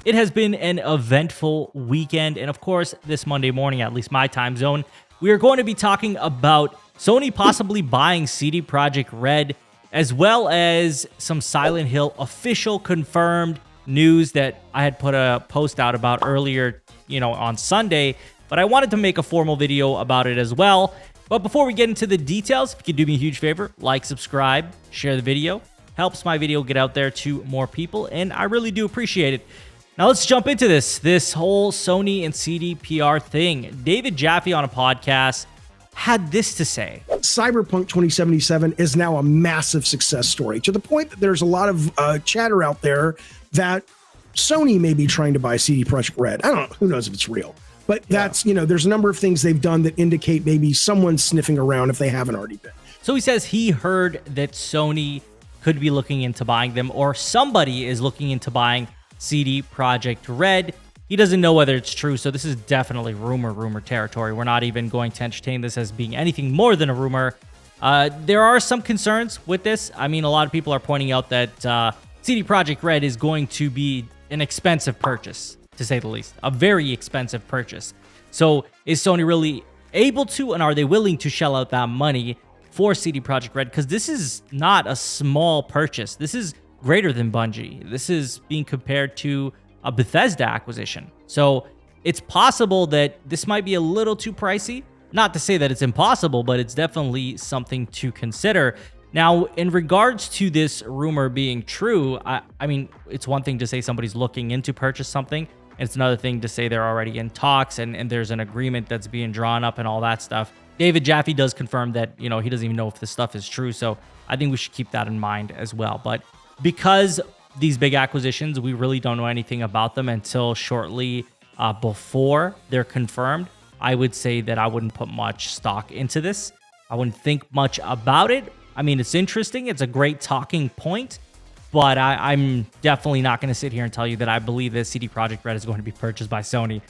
It has been an eventful weekend, and of course, this Monday morning, at least my time zone, we are going to be talking about Sony possibly buying CD Projekt Red, as well as some Silent Hill official confirmed news that I had put a post out about earlier, on Sunday, but I wanted to make a formal video about it as well. But before we get into the details, if you could do me a huge favor, like, subscribe, share the video. Helps my video get out there to more people, and I really do appreciate it. Now let's jump into this whole Sony and CD PR thing. David Jaffe on a podcast had this to say. CyberPunk 2077 is now a massive success story, to the point that there's a lot of chatter out there that Sony may be trying to buy CD Projekt Red. I don't know. Who knows if it's real? But that's, there's a number of things they've done that indicate maybe someone's sniffing around if they haven't already been. So he says he heard that Sony could be looking into buying them, or somebody is looking into buying CD Projekt Red. He doesn't know whether it's true, so this is definitely rumor territory. We're not even going to entertain this as being anything more than a rumor. There are some concerns with this. I mean, a lot of people are pointing out that CD Projekt Red is going to be an expensive purchase, to say the least. A very expensive purchase. So is Sony really able to, and are they willing to shell out that money for CD Projekt Red? Because this is not a small purchase. This is greater than Bungie. This is being compared to a Bethesda acquisition. So it's possible that this might be a little too pricey. Not to say that it's impossible, but it's definitely something to consider. Now, in regards to this rumor being true, I mean, it's one thing to say somebody's looking into purchase something. It's another thing to say they're already in talks and there's an agreement that's being drawn up and all that stuff. David Jaffe does confirm that, he doesn't even know if this stuff is true. So I think we should keep that in mind as well. But because these big acquisitions, we really don't know anything about them until shortly before they're confirmed, I would say that I wouldn't put much stock into this. I wouldn't think much about it. I mean, it's interesting. It's a great talking point. But I'm definitely not going to sit here and tell you that I believe that CD Projekt Red is going to be purchased by Sony.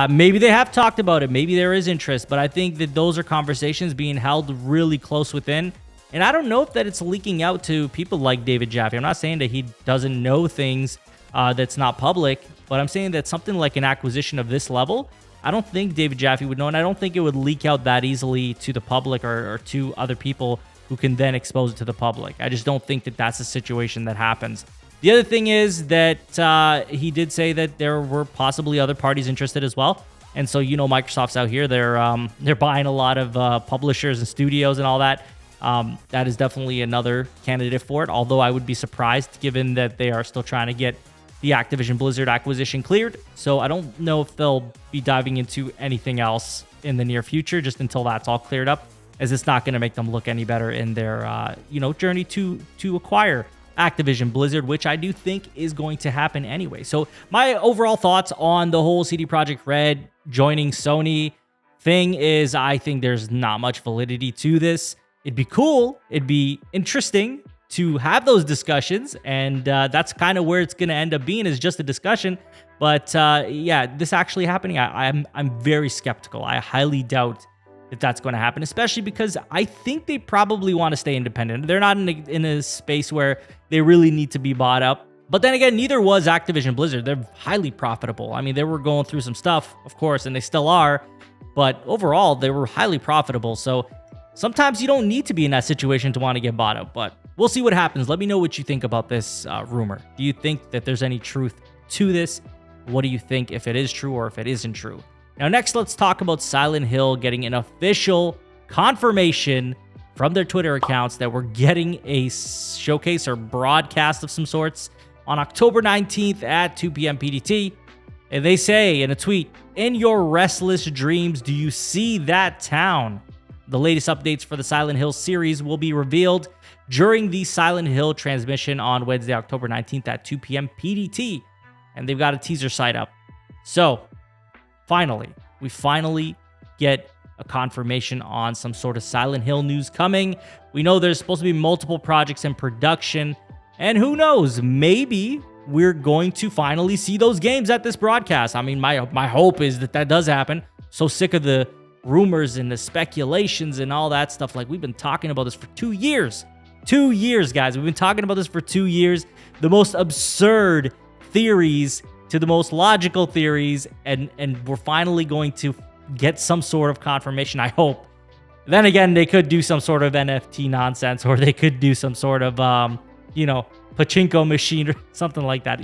Maybe they have talked about it. Maybe there is interest. But I think that those are conversations being held really close within. And I don't know if that it's leaking out to people like David Jaffe. I'm not saying that he doesn't know things that's not public. But I'm saying that something like an acquisition of this level, I don't think David Jaffe would know. And I don't think it would leak out that easily to the public or to other people who can then expose it to the public. I just don't think that that's a situation that happens. The other thing is that he did say that there were possibly other parties interested as well. And so, Microsoft's out here. They're buying a lot of publishers and studios and all that. That is definitely another candidate for it, although I would be surprised given that they are still trying to get the Activision Blizzard acquisition cleared. So I don't know if they'll be diving into anything else in the near future, just until that's all cleared up, as it's not going to make them look any better in their journey to acquire Activision Blizzard, which I do think is going to happen anyway. So my overall thoughts on the whole CD Projekt Red joining Sony thing is, I think there's not much validity to this. It'd be cool. It'd be interesting to have those discussions, and that's kind of where it's going to end up being, is just a discussion. But this actually happening, I'm very skeptical. I highly doubt if that's going to happen, especially because I think they probably want to stay independent. They're not in a space where they really need to be bought up. But then again, neither was Activision Blizzard. They're highly profitable. I mean, they were going through some stuff, of course, and they still are. But overall, they were highly profitable. So sometimes you don't need to be in that situation to want to get bought up. But we'll see what happens. Let me know what you think about this rumor. Do you think that there's any truth to this? What do you think, if it is true or if it isn't true? Now, next, let's talk about Silent Hill getting an official confirmation from their Twitter accounts that we're getting a showcase or broadcast of some sorts on October 19th at 2 p.m. PDT. And they say in a tweet, "In your restless dreams, do you see that town?" The latest updates for the Silent Hill series will be revealed during the Silent Hill transmission on Wednesday, October 19th at 2 p.m. PDT. And they've got a teaser site up. So, we finally get a confirmation on some sort of Silent Hill news coming. We know there's supposed to be multiple projects in production, and who knows, maybe we're going to finally see those games at this broadcast. I mean, my hope is that does happen. So sick of the rumors and the speculations and all that stuff. Like, we've been talking about this for 2 years. 2 years, guys. We've been talking about this for 2 years. The most absurd theories to the most logical theories, and we're finally going to get some sort of confirmation, I hope. Then again, they could do some sort of NFT nonsense, or they could do some sort of, pachinko machine or something like that.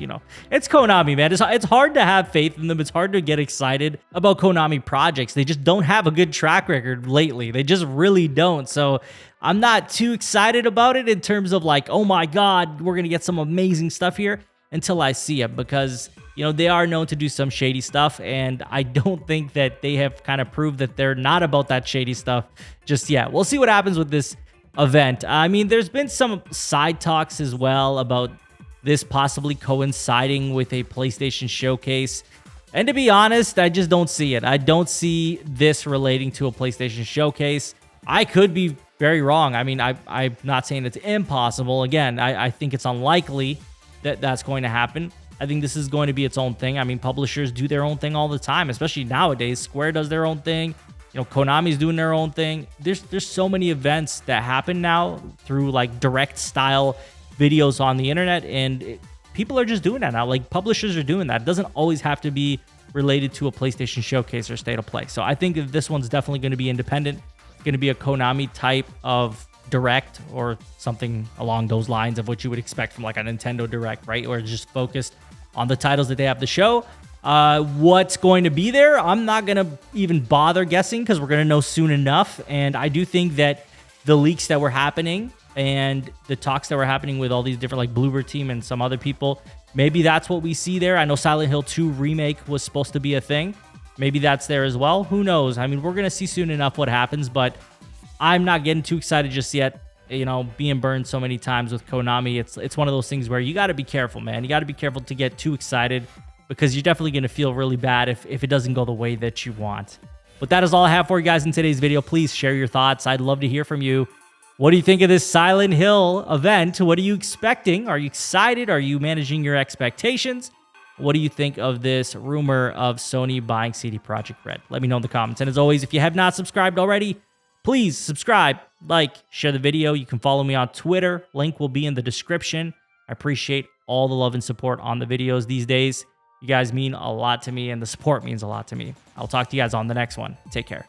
It's Konami, man. It's hard to have faith in them. It's hard to get excited about Konami projects. They just don't have a good track record lately. They just really don't. So I'm not too excited about it in terms of like, oh my God, we're going to get some amazing stuff here, until I see it, because they are known to do some shady stuff, and I don't think that they have kind of proved that they're not about that shady stuff just yet. We'll see what happens with this event. I mean, there's been some side talks as well about this possibly coinciding with a PlayStation showcase. And to be honest, I just don't see it. I don't see this relating to a PlayStation showcase. I could be very wrong. I mean, I'm not saying it's impossible. Again, I think it's unlikely that that's going to happen. I think this is going to be its own thing. I mean, publishers do their own thing all the time, especially nowadays. Square does their own thing. Konami's doing their own thing. There's so many events that happen now through like direct style videos on the internet, and people are just doing that now. Like, publishers are doing that. It doesn't always have to be related to a PlayStation showcase or state of play. So I think that this one's definitely going to be independent. It's going to be a Konami type of direct, or something along those lines of what you would expect from like a Nintendo Direct, right? Or just focused on the titles that they have to show. What's going to be there, I'm not going to even bother guessing, because we're going to know soon enough. And I do think that the leaks that were happening and the talks that were happening with all these different, like Bloober Team and some other people, maybe that's what we see there. I know Silent Hill 2 remake was supposed to be a thing. Maybe that's there as well. Who knows? I mean, we're going to see soon enough what happens, but I'm not getting too excited just yet. Being burned so many times with Konami, it's one of those things where you got to be careful, man. You got to be careful to get too excited, because you're definitely going to feel really bad if it doesn't go the way that you want. But that is all I have for you guys in today's video. Please share your thoughts. I'd love to hear from you. What do you think of this Silent Hill event? What are you expecting? Are you excited? Are you managing your expectations? What do you think of this rumor of Sony buying CD Projekt Red? Let me know in the comments. And as always, if you have not subscribed already, please subscribe, like, share the video. You can follow me on Twitter. Link will be in the description. I appreciate all the love and support on the videos these days. You guys mean a lot to me, and the support means a lot to me. I'll talk to you guys on the next one. Take care.